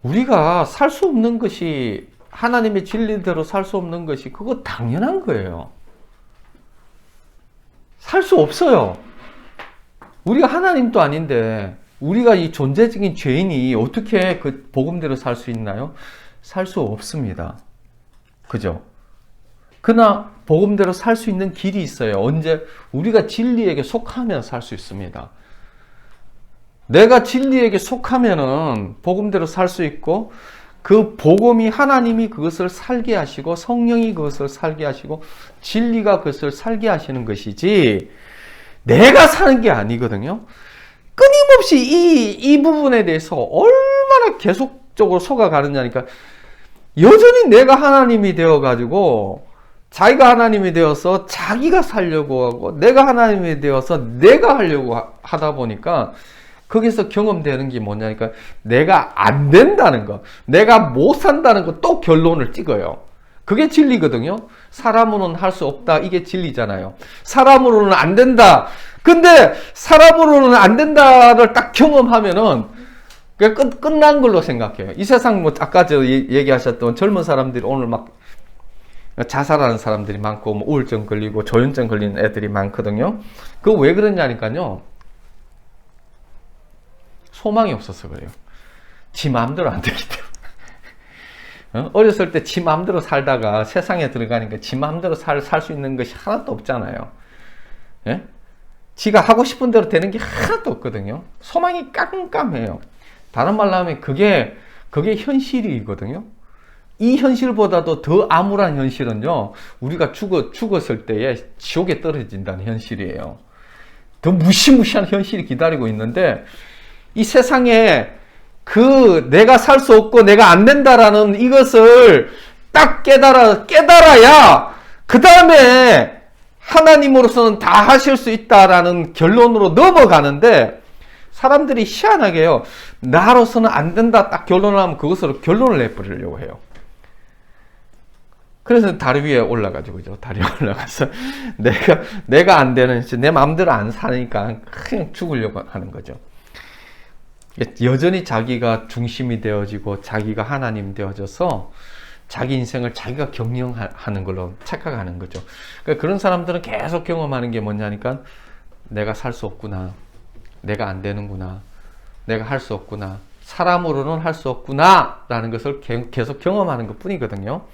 우리가 살 수 없는 것이 하나님의 진리대로 살 수 없는 것이 그거 당연한 거예요. 살 수 없어요. 우리가 하나님도 아닌데 우리가 이 존재적인 죄인이 어떻게 그 복음대로 살 수 있나요? 살 수 없습니다. 그죠? 그러나 복음대로 살 수 있는 길이 있어요. 언제? 우리가 진리에게 속하면 살 수 있습니다. 내가 진리에게 속하면은 복음대로 살 수 있고, 그 복음이 하나님이 그것을 살게 하시고 성령이 그것을 살게 하시고 진리가 그것을 살게 하시는 것이지 내가 사는 게 아니거든요. 끊임없이 이 부분에 대해서 얼마나 계속적으로 속아가느냐니까, 여전히 내가 하나님이 되어가지고 자기가 하나님이 되어서 자기가 살려고 하고, 내가 하나님이 되어서 내가 하려고 하다 보니까 거기서 경험되는 게 뭐냐니까, 내가 안 된다는 거, 내가 못 산다는 거 또 결론을 찍어요. 그게 진리거든요. 사람으로는 할 수 없다, 이게 진리잖아요. 사람으로는 안 된다. 근데 사람으로는 안 된다를 딱 경험하면은 그게 끝난 걸로 생각해요. 이 세상 뭐 아까 저 얘기하셨던 젊은 사람들이 오늘 막 자살하는 사람들이 많고, 뭐 우울증 걸리고 조현증 걸리는 애들이 많거든요. 그거 왜 그러냐니까요. 소망이 없어서 그래요. 지 마음대로 안 되기 때문에. 어렸을 때 지 마음대로 살다가 세상에 들어가니까 지 마음대로 살 수 있는 것이 하나도 없잖아요. 예? 지가 하고 싶은 대로 되는 게 하나도 없거든요. 소망이 깜깜해요. 다른 말로 하면 그게 현실이거든요. 이 현실보다도 더 암울한 현실은요, 우리가 죽었을 때에 지옥에 떨어진다는 현실이에요. 더 무시무시한 현실이 기다리고 있는데, 이 세상에 내가 살 수 없고 내가 안 된다라는 이것을 딱 깨달아야 그 다음에 하나님으로서는 다 하실 수 있다라는 결론으로 넘어가는데, 사람들이 희한하게요, 나로서는 안 된다 딱 결론을 하면 그것으로 결론을 내버리려고 해요. 그래서 다리 위에 올라가지고, 그죠? 다리 위에 올라가서 내가 안 되는, 내 마음대로 안 사니까 그냥 죽으려고 하는 거죠. 여전히 자기가 중심이 되어지고 자기가 하나님 되어져서 자기 인생을 자기가 경영하는 걸로 착각하는 거죠. 그러니까 그런 사람들은 계속 경험하는 게 뭐냐니까, 내가 살 수 없구나, 내가 안 되는구나, 내가 할 수 없구나, 사람으로는 할 수 없구나 라는 것을 계속 경험하는 것 뿐이거든요.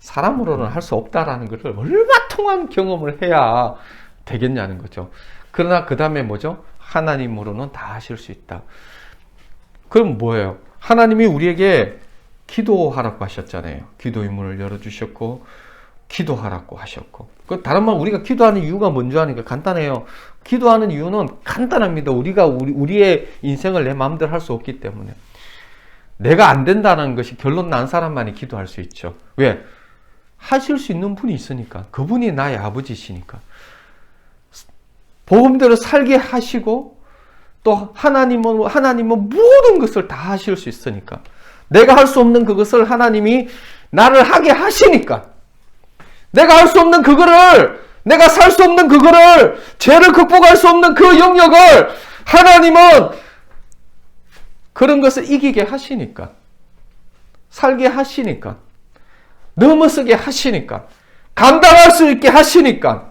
사람으로는 할 수 없다라는 것을 얼마 통한 경험을 해야 되겠냐는 거죠. 그러나 그 다음에 뭐죠? 하나님으로는 다 하실 수 있다. 그럼 뭐예요? 하나님이 우리에게 기도하라고 하셨잖아요. 기도의 문을 열어주셨고 기도하라고 하셨고, 다른 말, 우리가 기도하는 이유가 뭔지 아니까 간단해요. 기도하는 이유는 간단합니다. 우리의 인생을 내 마음대로 할 수 없기 때문에. 내가 안 된다는 것이 결론 난 사람만이 기도할 수 있죠. 왜? 하실 수 있는 분이 있으니까. 그분이 나의 아버지시니까. 복음대로 살게 하시고, 또 하나님은 모든 것을 다 하실 수 있으니까. 내가 할 수 없는 그것을 하나님이 나를 하게 하시니까. 내가 할 수 없는 그거를, 내가 살 수 없는 그거를, 죄를 극복할 수 없는 그 영역을 하나님은 그런 것을 이기게 하시니까, 살게 하시니까, 넘어서게 하시니까, 감당할 수 있게 하시니까,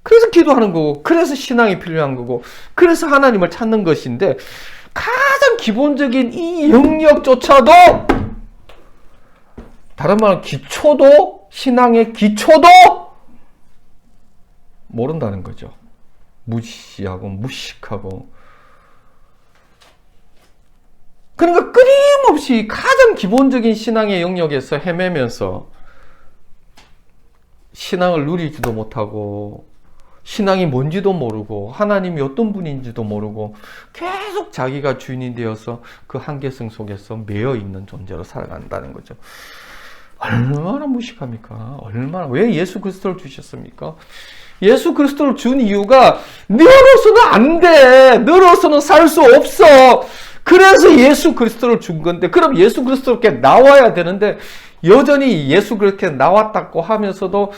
그래서 기도하는 거고, 그래서 신앙이 필요한 거고, 그래서 하나님을 찾는 것인데, 가장 기본적인 이 영역조차도, 다른 말은 기초도, 신앙의 기초도 모른다는 거죠. 무시하고 무식하고. 그러니까 끊임없이 가장 기본적인 신앙의 영역에서 헤매면서 신앙을 누리지도 못하고, 신앙이 뭔지도 모르고, 하나님이 어떤 분인지도 모르고, 계속 자기가 주인이 되어서 그 한계성 속에서 매여 있는 존재로 살아간다는 거죠. 얼마나 무식합니까? 왜 예수 그리스도를 주셨습니까? 예수 그리스도를 준 이유가 너로서는 안 돼. 너로서는 살 수 없어. 그래서 예수 그리스도를 준 건데, 그럼 예수 그리스도께 나와야 되는데, 여전히 예수 그렇게 나왔다고 하면서도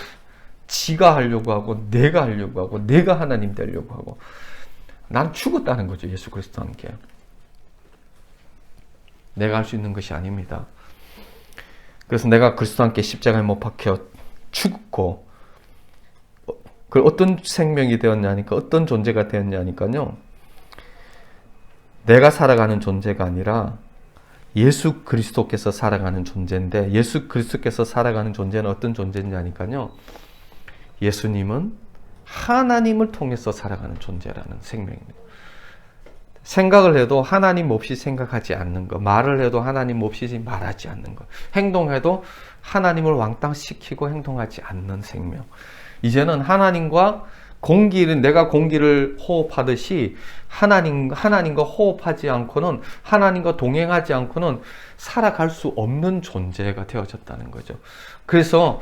지가 하려고 하고, 내가 하려고 하고, 내가 하나님 되려고 하고. 난 죽었다는 거죠, 예수 그리스도와 함께. 내가 할 수 있는 것이 아닙니다. 그래서 내가 그리스도와 함께 십자가에 못 박혀 죽고, 그 어떤 생명이 되었냐니까, 어떤 존재가 되었냐니까요, 내가 살아가는 존재가 아니라 예수 그리스도께서 살아가는 존재인데, 예수 그리스도께서 살아가는 존재는 어떤 존재냐니까요. 예수님은 하나님을 통해서 살아가는 존재라는 생명입니다. 생각을 해도 하나님 없이 생각하지 않는 것, 말을 해도 하나님 없이 말하지 않는 것, 행동해도 하나님을 왕따시키고 행동하지 않는 생명. 이제는 하나님과 공기를, 내가 공기를 호흡하듯이 하나님과 호흡하지 않고는, 하나님과 동행하지 않고는 살아갈 수 없는 존재가 되어졌다는 거죠. 그래서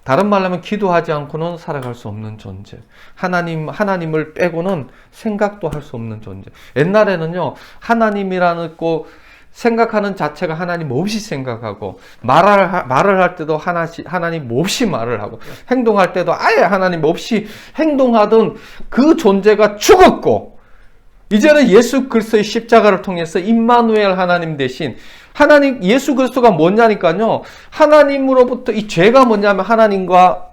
다른 말로 하면 기도하지 않고는 살아갈 수 없는 존재. 하나님을 빼고는 생각도 할 수 없는 존재. 옛날에는요, 하나님이라는 거 생각하는 자체가 하나님 없이 생각하고, 말을 할 때도 하나님 없이 말을 하고, 행동할 때도 아예 하나님 없이 행동하던 그 존재가 죽었고, 이제는 예수 그리스도의 십자가를 통해서 임마누엘 하나님 대신 하나님, 예수 그리스도가 뭐냐니까요, 하나님으로부터 이 죄가 뭐냐면 하나님과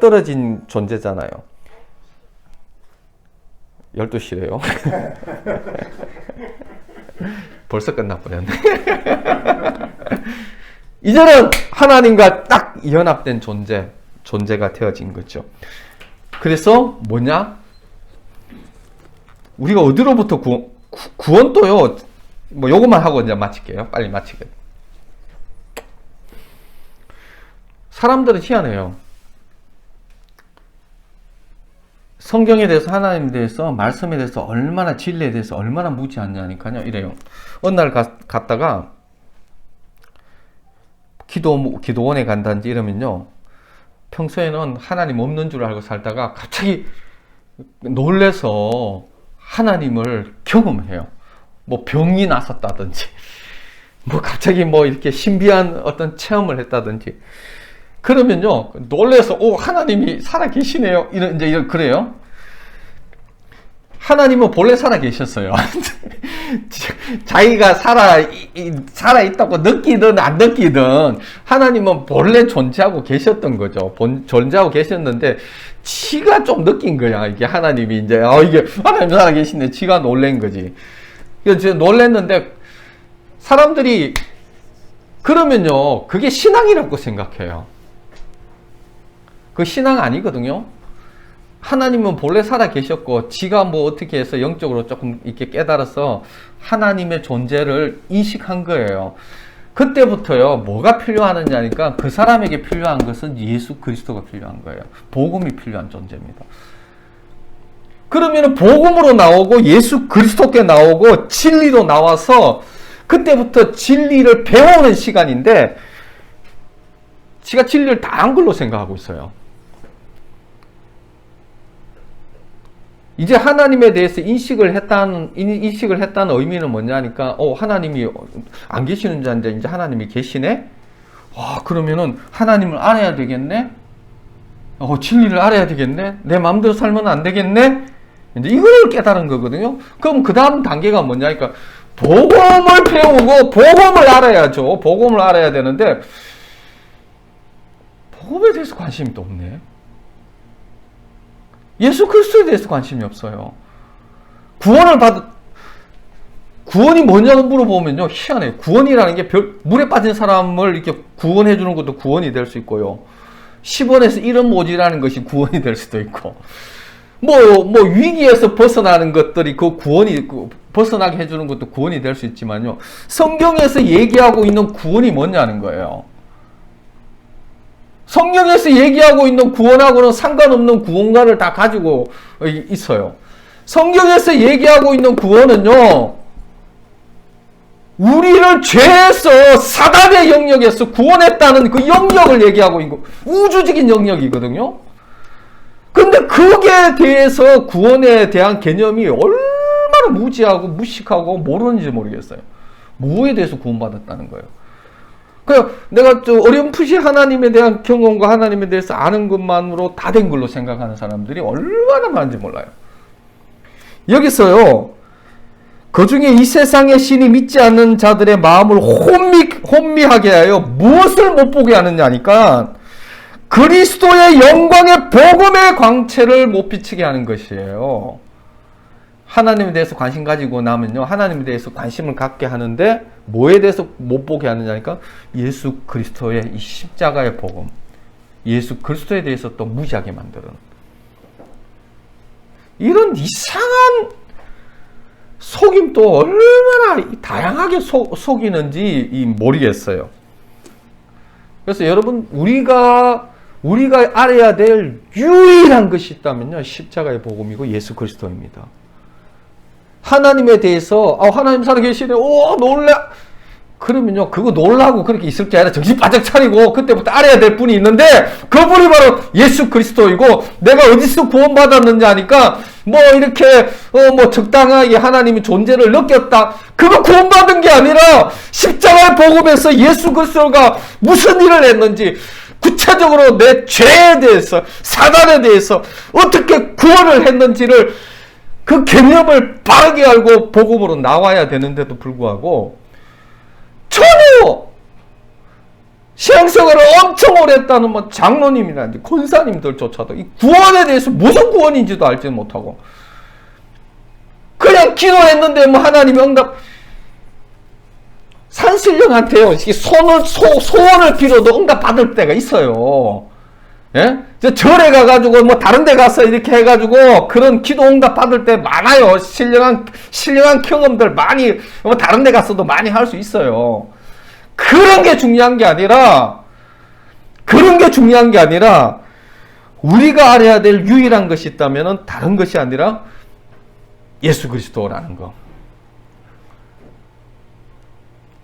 떨어진 존재잖아요. 12시래요. 벌써 끝나버렸네. 이제는 하나님과 딱 연합된 존재가 되어진 거죠. 그래서 뭐냐? 우리가 어디로부터 구원도요, 뭐 요것만 하고 이제 마칠게요. 빨리 마치게. 사람들은 희한해요. 성경에 대해서, 하나님에 대해서, 말씀에 대해서 얼마나, 진리에 대해서 얼마나 무지하냐니까요. 이래요. 어느 날 갔다가 기도원에 간다든지 이러면요, 평소에는 하나님 없는 줄 알고 살다가 갑자기 놀래서 하나님을 경험해요. 뭐 병이 났었다든지, 뭐 갑자기 뭐 이렇게 신비한 어떤 체험을 했다든지, 그러면요, 놀래서, 하나님이 살아 계시네요. 이제 그래요. 하나님은 본래 살아 계셨어요. 자기가 살아 있다고 느끼든 안 느끼든, 하나님은 본래 존재하고 계셨던 거죠. 존재하고 계셨는데, 지가 좀 느낀 거야. 이게 하나님이 이제, 이게 하나님 살아 계시네. 지가 놀란 거지. 그래서 놀랐는데, 사람들이, 그러면요, 그게 신앙이라고 생각해요. 그 신앙 아니거든요. 하나님은 본래 살아 계셨고, 지가 뭐 어떻게 해서 영적으로 조금 이렇게 깨달아서 하나님의 존재를 인식한 거예요. 그때부터요, 뭐가 필요하느냐니까, 그 사람에게 필요한 것은 예수 그리스도가 필요한 거예요. 복음이 필요한 존재입니다. 그러면 복음으로 나오고, 예수 그리스도께 나오고, 진리로 나와서, 그때부터 진리를 배우는 시간인데, 지가 진리를 다 안 걸로 생각하고 있어요. 이제 하나님에 대해서 인식을 했다는 의미는 뭐냐니까, 하나님이 안 계시는 자인데 이제 하나님이 계시네? 그러면은 하나님을 알아야 되겠네? 진리를 알아야 되겠네? 내 마음대로 살면 안 되겠네? 이제 이걸 깨달은 거거든요. 그럼 그 다음 단계가 뭐냐니까, 복음을 배우고 복음을 알아야죠. 복음을 알아야 되는데, 복음에 대해서 관심이 또 없네. 예수 그리스도에 대해서 관심이 없어요. 구원이 뭐냐고 물어보면요, 희한해요. 구원이라는 게 물에 빠진 사람을 이렇게 구원해 주는 것도 구원이 될 수 있고요. 10원에서 1원 모지라는 것이 구원이 될 수도 있고, 뭐 위기에서 벗어나는 것들이 벗어나게 해주는 것도 구원이 될 수 있지만요. 성경에서 얘기하고 있는 구원이 뭐냐는 거예요. 성경에서 얘기하고 있는 구원하고는 상관없는 구원관을 다 가지고 있어요. 성경에서 얘기하고 있는 구원은요, 우리를 죄에서, 사단의 영역에서 구원했다는 그 영역을 얘기하고 있고, 우주적인 영역이거든요. 근데 거기에 대해서, 구원에 대한 개념이 얼마나 무지하고 무식하고 모르는지 모르겠어요. 뭐에 대해서 구원받았다는 거예요. 내가 어렴풋이 하나님에 대한 경험과 하나님에 대해서 아는 것만으로 다 된 걸로 생각하는 사람들이 얼마나 많은지 몰라요. 여기서요, 그 중에 이 세상의 신이 믿지 않는 자들의 마음을 혼미하게 하여 무엇을 못 보게 하느냐니까, 그리스도의 영광의 복음의 광채를 못 비치게 하는 것이에요. 하나님에 대해서 관심 가지고 나면요, 하나님에 대해서 관심을 갖게 하는데 뭐에 대해서 못 보게 하느냐니까 예수 그리스도의 이 십자가의 복음, 예수 그리스도에 대해서 또 무지하게 만드는 이런 이상한 속임도 얼마나 다양하게 속이는지 모르겠어요. 그래서 여러분, 우리가 알아야 될 유일한 것이 있다면요, 십자가의 복음이고 예수 그리스도입니다. 하나님에 대해서 하나님 살아계시네, 오 놀라, 그러면요 그거 놀라고 그렇게 있을 게 아니라 정신 바짝 차리고 그때부터 알아야 될 분이 있는데, 그분이 바로 예수 그리스도이고, 내가 어디서 구원받았는지 하니까 뭐 이렇게 뭐 적당하게 하나님의 존재를 느꼈다, 그거 구원받은 게 아니라 십자가의 복음에서 예수 그리스도가 무슨 일을 했는지, 구체적으로 내 죄에 대해서, 사단에 대해서 어떻게 구원을 했는지를, 그 개념을 바르게 알고 복음으로 나와야 되는데도 불구하고 전혀 신앙생활을 엄청 오래 했다는 뭐 장로님이라든지 권사님들조차도 이 구원에 대해서 무슨 구원인지도 알지 못하고 그냥 기도했는데 뭐 하나님이 응답, 산신령한테요 소원을 빌어도 응답 받을 때가 있어요. 예? 절에 가가지고 뭐 다른 데 가서 이렇게 해가지고 그런 기도 응답 받을 때 많아요. 신령한 경험들 많이 뭐 다른 데 가서도 많이 할 수 있어요. 그런 게 중요한 게 아니라 우리가 알아야 될 유일한 것이 있다면은 다른 것이 아니라 예수 그리스도라는 거.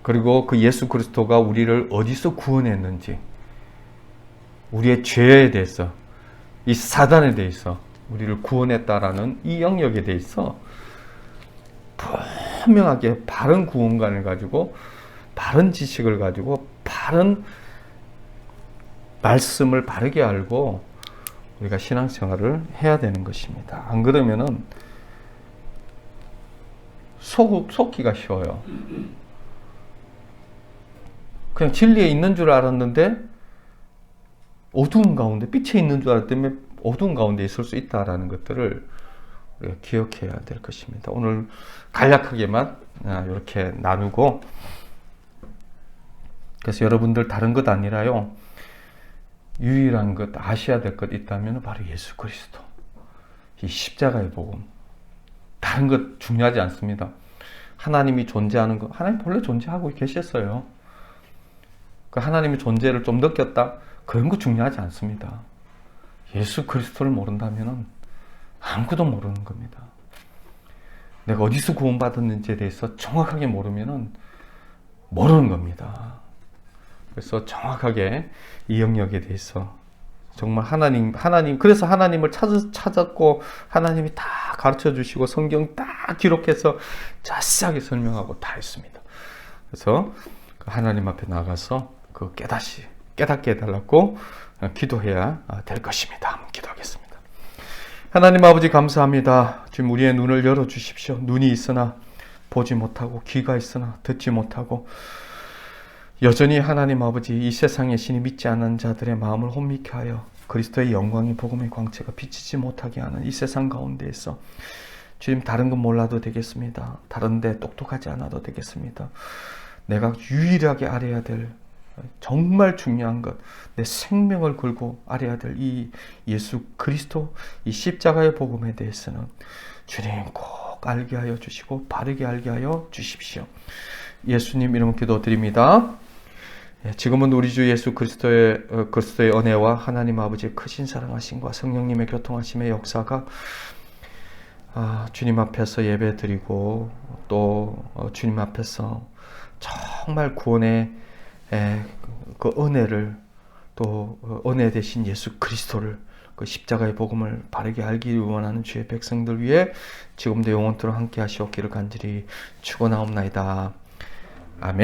그리고 그 예수 그리스도가 우리를 어디서 구원했는지, 우리의 죄에 대해서, 이 사단에 대해서 우리를 구원했다라는 이 영역에 대해서 분명하게 바른 구원관을 가지고, 바른 지식을 가지고, 바른 말씀을 바르게 알고 우리가 신앙생활을 해야 되는 것입니다. 안 그러면은 속기가 쉬워요. 그냥 진리에 있는 줄 알았는데 어두운 가운데, 빛에 있는 줄 알았더니 어두운 가운데 있을 수 있다라는 것들을 우리가 기억해야 될 것입니다. 오늘 간략하게만 이렇게 나누고, 그래서 여러분들 다른 것 아니라요, 유일한 것, 아셔야 될 것 있다면 바로 예수 그리스도, 이 십자가의 복음. 다른 것 중요하지 않습니다. 하나님이 존재하는 것, 하나님 본래 존재하고 계셨어요. 그 하나님의 존재를 좀 느꼈다, 그런 거 중요하지 않습니다. 예수 그리스도를 모른다면 아무것도 모르는 겁니다. 내가 어디서 구원받았는지에 대해서 정확하게 모르면 모르는 겁니다. 그래서 정확하게 이 영역에 대해서 정말 그래서 하나님을 찾았고, 하나님이 다 가르쳐 주시고 성경 다 기록해서 자세하게 설명하고 다 했습니다. 그래서 하나님 앞에 나가서 그 깨닫게 해달라고 기도해야 될 것입니다. 한번 기도하겠습니다. 하나님 아버지, 감사합니다. 지금 우리의 눈을 열어주십시오. 눈이 있으나 보지 못하고, 귀가 있으나 듣지 못하고, 여전히 하나님 아버지, 이 세상의 신이 믿지 않는 자들의 마음을 혼미케 하여 그리스도의 영광의 복음의 광채가 비치지 못하게 하는 이 세상 가운데에서 주님, 다른 건 몰라도 되겠습니다. 다른데 똑똑하지 않아도 되겠습니다. 내가 유일하게 알아야 될, 정말 중요한 것, 내 생명을 걸고 알아야 될 이 예수 그리스도, 이 십자가의 복음에 대해서는 주님 꼭 알게 하여 주시고 바르게 알게 하여 주십시오. 예수님 이름 기도드립니다. 지금은 우리 주 예수 그리스도의 은혜와 하나님 아버지의 크신 사랑하심과 성령님의 교통하심의 역사가 주님 앞에서 예배드리고 또 주님 앞에서 정말 구원의 그 은혜를, 또 은혜 대신 예수 그리스도를, 그 십자가의 복음을 바르게 알기 원하는 주의 백성들 위해 지금도 영원토록 함께 하시옵기를 간절히 축원하옵나이다. 아멘.